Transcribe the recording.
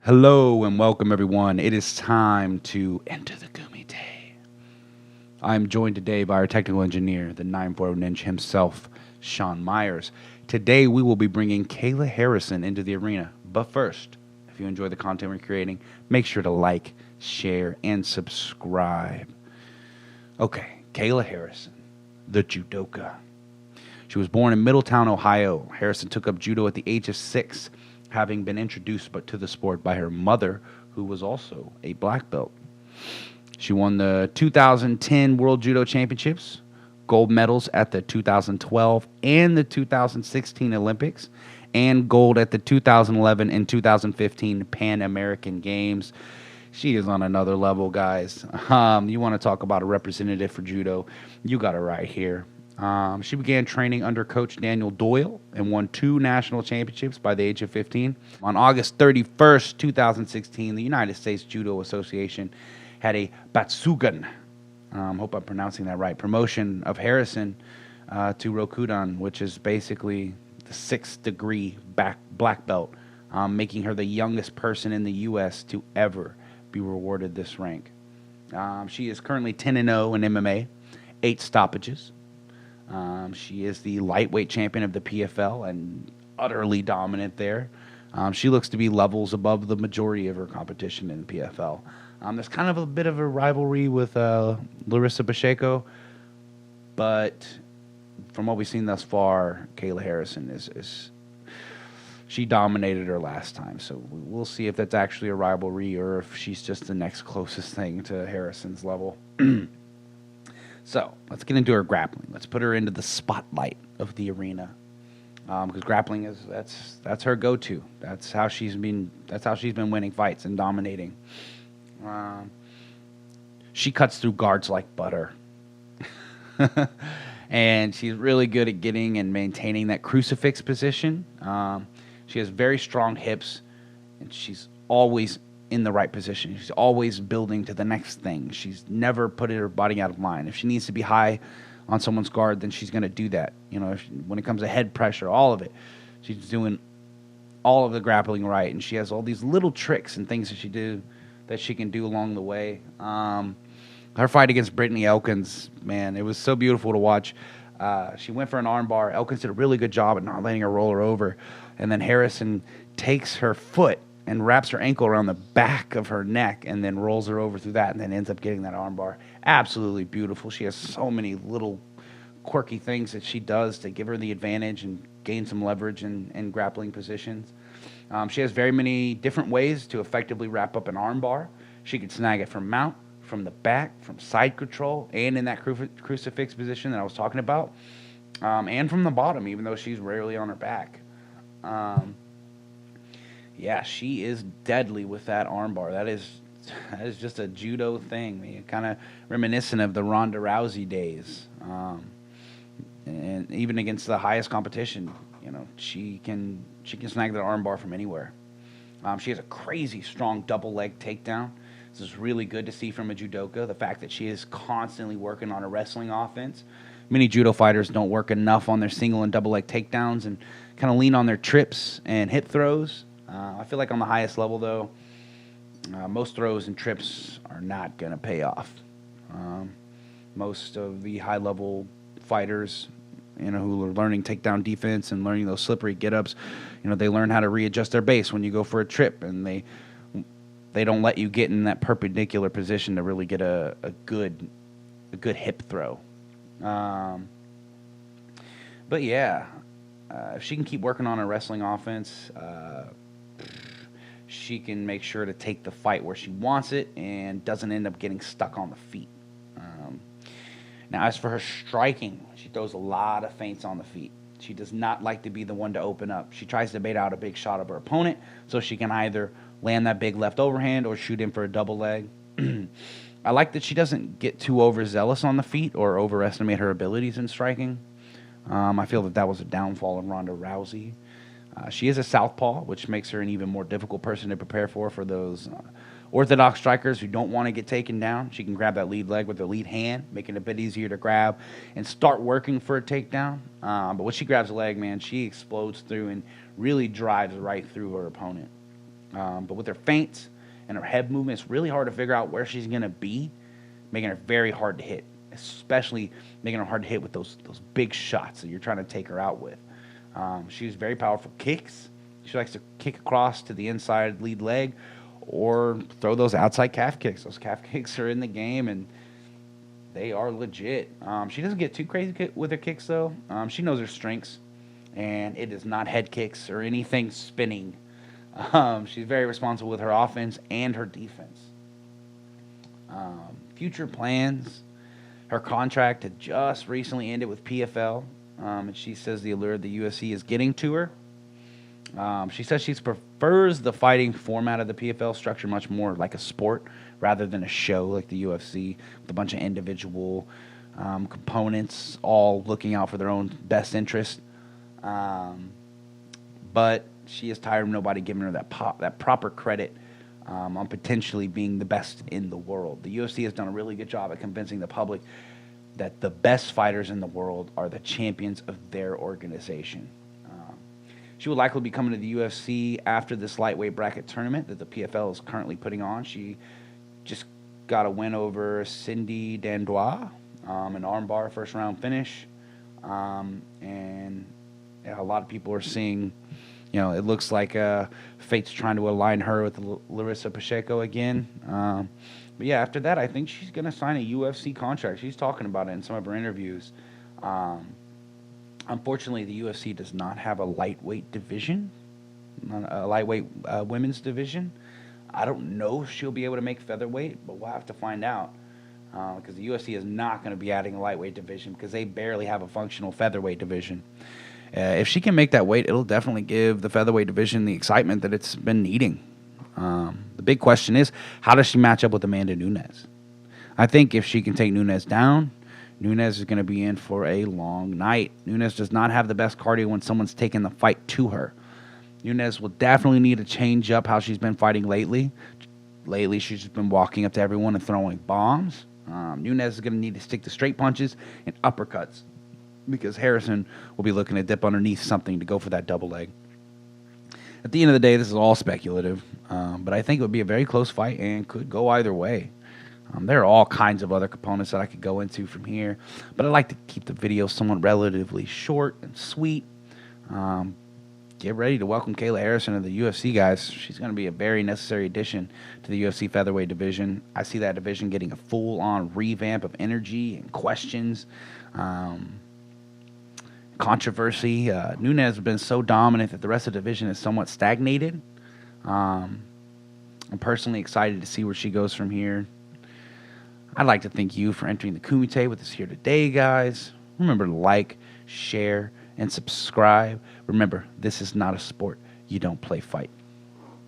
Hello and welcome, everyone. It is time to enter the Kumite. I'm joined today by our technical engineer, the 940 Ninja himself, Sean Myers. Today, we will be bringing Kayla Harrison into the arena. But first, if you enjoy the content we're creating, make sure to like, share, and subscribe. Okay, Kayla Harrison, the Judoka. She was born in Middletown, Ohio. Harrison took up judo at the age of 6, having been introduced to the sport by her mother, who was also a black belt. She won the 2010 World Judo Championships, gold medals at the 2012 and the 2016 Olympics, and gold at the 2011 and 2015 Pan American Games. She is on another level, guys. You want to talk about a representative for judo, you got it right here. She began training under Coach Daniel Doyle and won 2 national championships by the age of 15. On August 31st, 2016, the United States Judo Association had a Batsugan, hope I'm pronouncing that right, promotion of Harrison to Rokudan, which is basically the 6th degree black belt, making her the youngest person in the U.S. to ever be rewarded this rank. She is currently 10-0 in MMA, 8 stoppages. She is the lightweight champion of the PFL and utterly dominant there. She looks to be levels above the majority of her competition in the PFL. There's kind of a bit of a rivalry with Larissa Pacheco, but from what we've seen thus far, Kayla Harrison is she dominated her last time. So we'll see if that's actually a rivalry or if she's just the next closest thing to Harrison's level. So let's get into her grappling. Let's put her into the spotlight of the arena, because grappling is that's her go-to. That's how she's been winning fights and dominating. She cuts through guards like butter, and she's really good at getting and maintaining that crucifix position. She has very strong hips, and she's always in the right position. She's always building to the next thing. She's never put her body out of line. If she needs to be high on someone's guard, then she's going to do that. You know, when it comes to head pressure, all of it, she's doing all of the grappling right, and she has all these little tricks and things that she can do along the way. Her fight against Brittany Elkins, man, it was so beautiful to watch. She went for an armbar. Elkins did a really good job at not letting her roll her over, and then Harrison takes her foot and wraps her ankle around the back of her neck and then rolls her over through that and then ends up getting that armbar. Absolutely beautiful. She has so many little quirky things that she does to give her the advantage and gain some leverage in grappling positions. She has very many different ways to effectively wrap up an armbar. She can snag it from mount, from the back, from side control, and in that crucifix position that I was talking about, and from the bottom, even though she's rarely on her back. Yeah, she is deadly with that armbar. That is just a judo thing. Kind of reminiscent of the Ronda Rousey days. And even against the highest competition, you know, she can snag that armbar from anywhere. She has a crazy strong double leg takedown. This is really good to see from a judoka. The fact that she is constantly working on a wrestling offense. Many judo fighters don't work enough on their single and double leg takedowns and kind of lean on their trips and hip throws. I feel like on the highest level, though, most throws and trips are not going to pay off. Most of the high-level fighters, you know, who are learning takedown defense and learning those slippery get-ups, you know, they learn how to readjust their base when you go for a trip, and they don't let you get in that perpendicular position to really get a good hip throw. But yeah, if she can keep working on her wrestling offense, she can make sure to take the fight where she wants it and doesn't end up getting stuck on the feet. Now, as for her striking, she throws a lot of feints on the feet. She does not like to be the one to open up. She tries to bait out a big shot of her opponent so she can either land that big left overhand or shoot in for a double leg. I like that she doesn't get too overzealous on the feet or overestimate her abilities in striking. I feel that was a downfall of Ronda Rousey. She is a southpaw, which makes her an even more difficult person to prepare for those orthodox strikers who don't want to get taken down. She can grab that lead leg with her lead hand, making it a bit easier to grab and start working for a takedown. But when she grabs a leg, man, she explodes through and really drives right through her opponent. But with her feints and her head movement, it's really hard to figure out where she's going to be, making her very hard to hit, especially making her hard to hit with those big shots that you're trying to take her out with. She has very powerful kicks. She likes to kick across to the inside lead leg or throw those outside calf kicks. Those calf kicks are in the game, and they are legit. She doesn't get too crazy with her kicks, though. She knows her strengths, and it is not head kicks or anything spinning. She's very responsible with her offense and her defense. Future plans. Her contract had just recently ended with PFL, and she says the allure of the UFC is getting to her. She says she prefers the fighting format of the PFL structure much more like a sport rather than a show like the UFC with a bunch of individual components all looking out for their own best interest. But she is tired of nobody giving her that proper credit on potentially being the best in the world. The UFC has done a really good job at convincing the public that the best fighters in the world are the champions of their organization. She will likely be coming to the UFC after this lightweight bracket tournament that the PFL is currently putting on. She just got a win over Cindy Dandois, an armbar first-round finish. And a lot of people are seeing, it looks like fate's trying to align her with Larissa Pacheco again. But yeah, after that, I think she's going to sign a UFC contract. She's talking about it in some of her interviews. Unfortunately, the UFC does not have a lightweight division, a lightweight women's division. I don't know if she'll be able to make featherweight, but we'll have to find out because the UFC is not going to be adding a lightweight division because they barely have a functional featherweight division. If she can make that weight, it'll definitely give the featherweight division the excitement that it's been needing. The big question is, how does she match up with Amanda Nunes? I think if she can take Nunes down, Nunes is going to be in for a long night. Nunes does not have the best cardio when someone's taking the fight to her. Nunes will definitely need to change up how she's been fighting lately. Lately, she's just been walking up to everyone and throwing bombs. Nunes is going to need to stick to straight punches and uppercuts because Harrison will be looking to dip underneath something to go for that double leg. At the end of the day, this is all speculative, but I think it would be a very close fight and could go either way. There are all kinds of other components that I could go into from here, but I like to keep the video somewhat relatively short and sweet. Get ready to welcome Kayla Harrison to the UFC, guys. She's going to be a very necessary addition to the UFC featherweight division. I see that division getting a full-on revamp of energy and questions, controversy. Nunes has been so dominant that the rest of the division is somewhat stagnated. I'm personally excited to see where she goes from here. I'd like to thank you for entering the Kumite with us here today, guys. Remember to like, share, and subscribe. Remember, this is not a sport. You don't play fight.